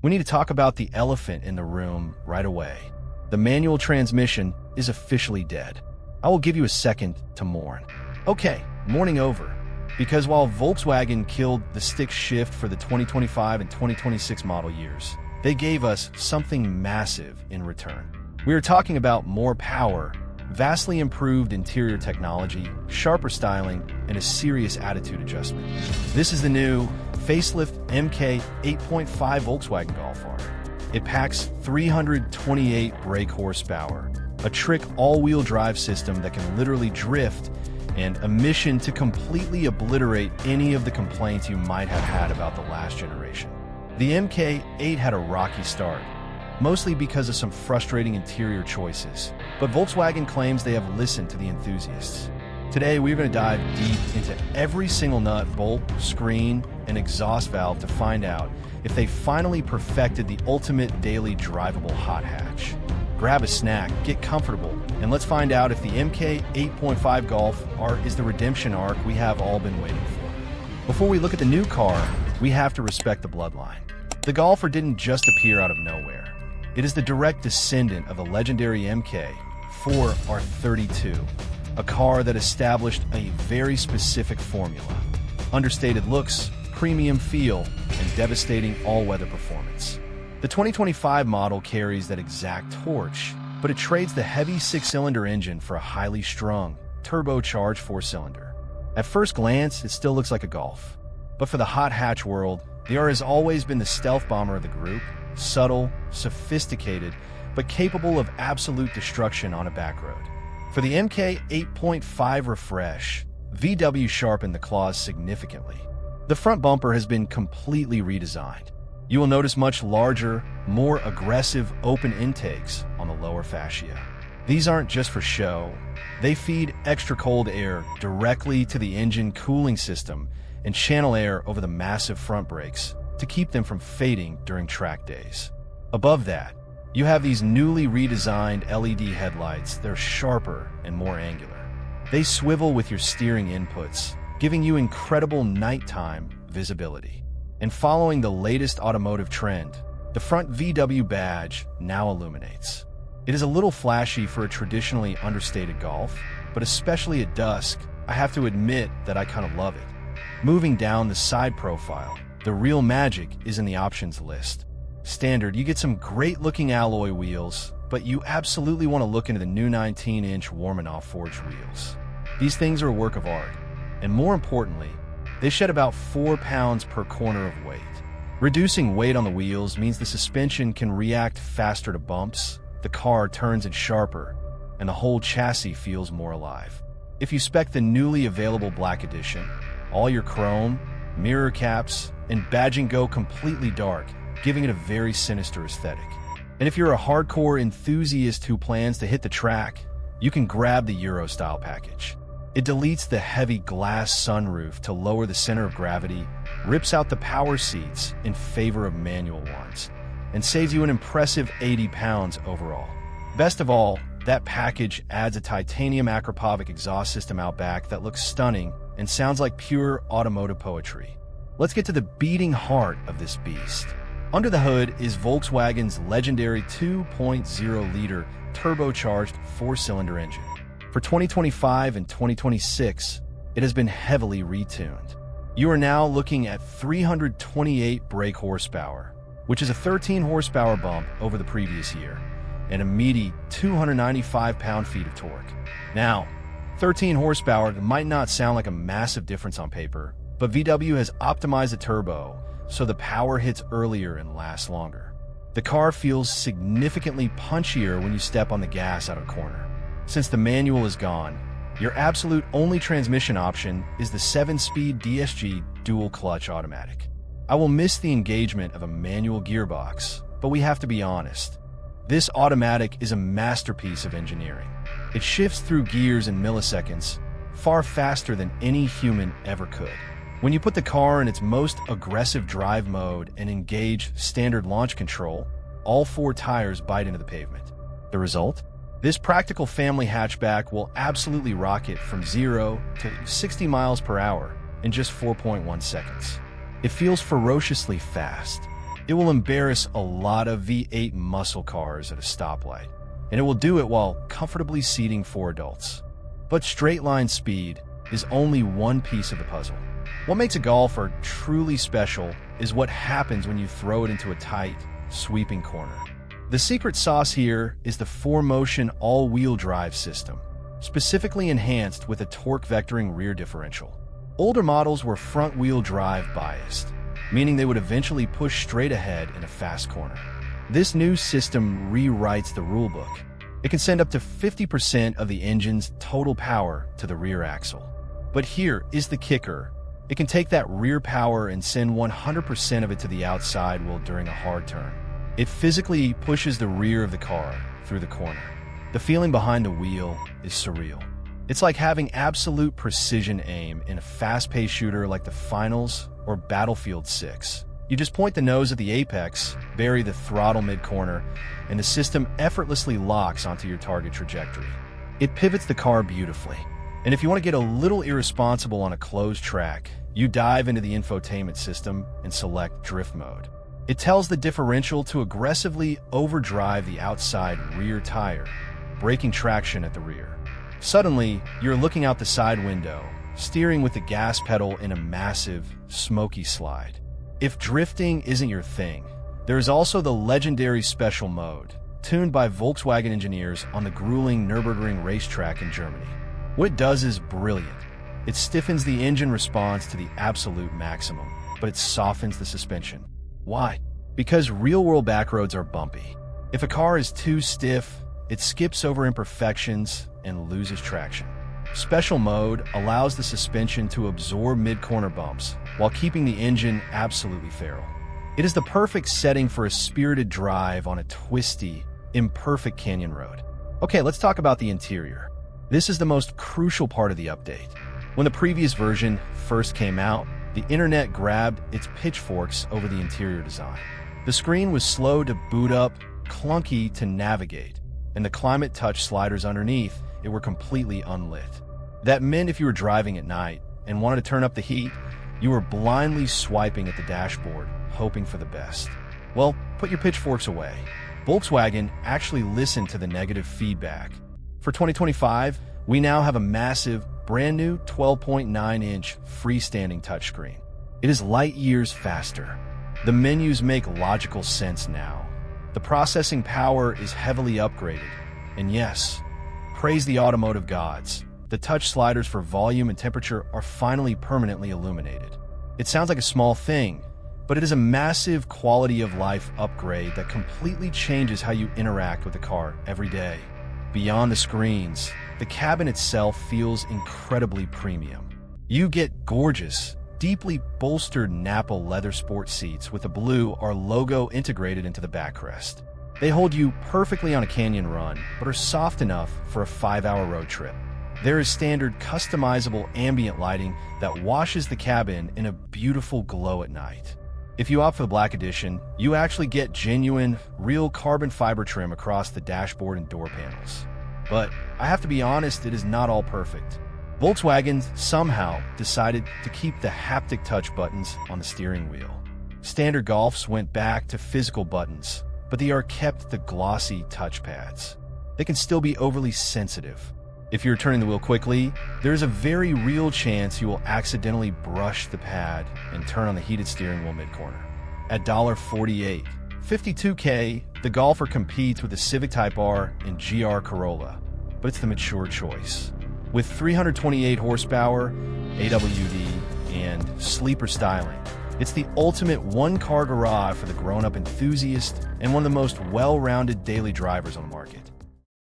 We need to talk about the elephant in the room right away. The manual transmission is officially dead. I will give you a second to mourn. Okay, mourning over. Because while Volkswagen killed the stick shift for the 2025 and 2026 model years, they gave us something massive in return. We are talking about more power, vastly improved interior technology, sharper styling, and a serious attitude adjustment. This is the new facelift MK 8.5 Volkswagen Golf R. It packs 328 brake horsepower, a trick all-wheel drive system that can literally drift, and a mission to completely obliterate any of the complaints you might have had about the last generation. The MK8 had a rocky start, mostly because of some frustrating interior choices, but Volkswagen claims they have listened to the enthusiasts. Today, we're going to dive deep into every single nut, bolt, screen, and exhaust valve to find out if they finally perfected the ultimate daily drivable hot hatch. Grab a snack, get comfortable, and let's find out if the MK 8.5 Golf R is the redemption arc we have all been waiting for. Before we look at the new car, we have to respect the bloodline. The Golf R didn't just appear out of nowhere. It is the direct descendant of the legendary MK 4R32, a car that established a very specific formula: understated looks, premium feel, and devastating all-weather performance. The 2025 model carries that exact torch, but it trades the heavy six-cylinder engine for a highly strung, turbocharged four-cylinder. At first glance, it still looks like a Golf. But for the hot hatch world, the R has always been the stealth bomber of the group, subtle, sophisticated, but capable of absolute destruction on a back road. For the MK 8.5 refresh, VW sharpened the claws significantly. The front bumper has been completely redesigned. You will notice much larger, more aggressive open intakes on the lower fascia. These aren't just for show. They feed extra cold air directly to the engine cooling system and channel air over the massive front brakes to keep them from fading during track days. Above that, you have these newly redesigned LED headlights. They're sharper and more angular. They swivel with your steering inputs, giving you incredible nighttime visibility. And following the latest automotive trend, the front VW badge now illuminates. It is a little flashy for a traditionally understated Golf, but especially at dusk, I have to admit that I kind of love it. Moving down the side profile, the real magic is in the options list. Standard, you get some great-looking alloy wheels, but you absolutely want to look into the new 19-inch Warmanov forged wheels. These things are a work of art, and more importantly, they shed about 4 pounds per corner of weight. Reducing weight on the wheels means the suspension can react faster to bumps, the car turns in sharper, and the whole chassis feels more alive. If you spec the newly available Black Edition, all your chrome, mirror caps, and badging go completely dark, giving it a very sinister aesthetic. And if you're a hardcore enthusiast who plans to hit the track, you can grab the Euro-style package. It deletes the heavy glass sunroof to lower the center of gravity, rips out the power seats in favor of manual ones, and saves you an impressive 80 pounds overall. Best of all, that package adds a titanium Akrapovic exhaust system out back that looks stunning and sounds like pure automotive poetry. Let's get to the beating heart of this beast. Under the hood is Volkswagen's legendary 2.0-liter turbocharged four-cylinder engine. For 2025 and 2026, it has been heavily retuned. You are now looking at 328 brake horsepower, which is a 13 horsepower bump over the previous year, and a meaty 295 pound-feet of torque. Now, 13 horsepower might not sound like a massive difference on paper, but VW has optimized the turbo so the power hits earlier and lasts longer. The car feels significantly punchier when you step on the gas out of a corner. Since the manual is gone, your absolute only transmission option is the 7-speed DSG dual-clutch automatic. I will miss the engagement of a manual gearbox, but we have to be honest. This automatic is a masterpiece of engineering. It shifts through gears in milliseconds, far faster than any human ever could. When you put the car in its most aggressive drive mode and engage standard launch control, all 4 tires bite into the pavement. The result? This practical family hatchback will absolutely rocket from 0 to 60 miles per hour in just 4.1 seconds. It feels ferociously fast. It will embarrass a lot of V8 muscle cars at a stoplight, and it will do it while comfortably seating 4 adults. But straight-line speed is only one piece of the puzzle. What makes a Golf R truly special is what happens when you throw it into a tight, sweeping corner. The secret sauce here is the 4-motion all-wheel drive system, specifically enhanced with a torque vectoring rear differential. Older models were front-wheel drive biased, meaning they would eventually push straight ahead in a fast corner. This new system rewrites the rulebook. It can send up to 50% of the engine's total power to the rear axle. But here is the kicker. It can take that rear power and send 100% of it to the outside wheel during a hard turn. It physically pushes the rear of the car through the corner. The feeling behind the wheel is surreal. It's like having absolute precision aim in a fast-paced shooter like the Finals or Battlefield 6. You just point the nose at the apex, bury the throttle mid-corner, and the system effortlessly locks onto your target trajectory. It pivots the car beautifully. And if you want to get a little irresponsible on a closed track, you dive into the infotainment system and select drift mode. It tells the differential to aggressively overdrive the outside rear tire, breaking traction at the rear. Suddenly, you're looking out the side window, steering with the gas pedal in a massive, smoky slide. If drifting isn't your thing, there is also the legendary special mode, tuned by Volkswagen engineers on the grueling Nürburgring racetrack in Germany. What it does is brilliant. It stiffens the engine response to the absolute maximum, but it softens the suspension. Why? Because real-world backroads are bumpy. If a car is too stiff, it skips over imperfections and loses traction. Special mode allows the suspension to absorb mid-corner bumps while keeping the engine absolutely feral. It is the perfect setting for a spirited drive on a twisty, imperfect canyon road. Okay, let's talk about the interior. This is the most crucial part of the update. When the previous version first came out, the internet grabbed its pitchforks over the interior design. The screen was slow to boot up, clunky to navigate, and the climate touch sliders underneath it were completely unlit. That meant if you were driving at night and wanted to turn up the heat, you were blindly swiping at the dashboard, hoping for the best. Well, put your pitchforks away. Volkswagen actually listened to the negative feedback. For 2025, we now have a massive, brand new 12.9-inch freestanding touchscreen. It is light years faster. The menus make logical sense now. The processing power is heavily upgraded. And yes, praise the automotive gods. The touch sliders for volume and temperature are finally permanently illuminated. It sounds like a small thing, but it is a massive quality of life upgrade that completely changes how you interact with the car every day. Beyond the screens, the cabin itself feels incredibly premium. You get gorgeous, deeply bolstered Napa leather sport seats with a blue R logo integrated into the backrest. They hold you perfectly on a canyon run, but are soft enough for a 5-hour road trip. There is standard customizable ambient lighting that washes the cabin in a beautiful glow at night. If you opt for the Black Edition, you actually get genuine, real carbon fiber trim across the dashboard and door panels. But I have to be honest, it is not all perfect. Volkswagen somehow decided to keep the haptic touch buttons on the steering wheel. Standard Golfs went back to physical buttons, but they are kept the glossy touchpads. They can still be overly sensitive. If you're turning the wheel quickly, there is a very real chance you will accidentally brush the pad and turn on the heated steering wheel mid-corner. At $48, $52K, the Golf R competes with the Civic Type R and GR Corolla, but it's the mature choice. With 328 horsepower, AWD, and sleeper styling, it's the ultimate one-car garage for the grown-up enthusiast and one of the most well-rounded daily drivers on the market.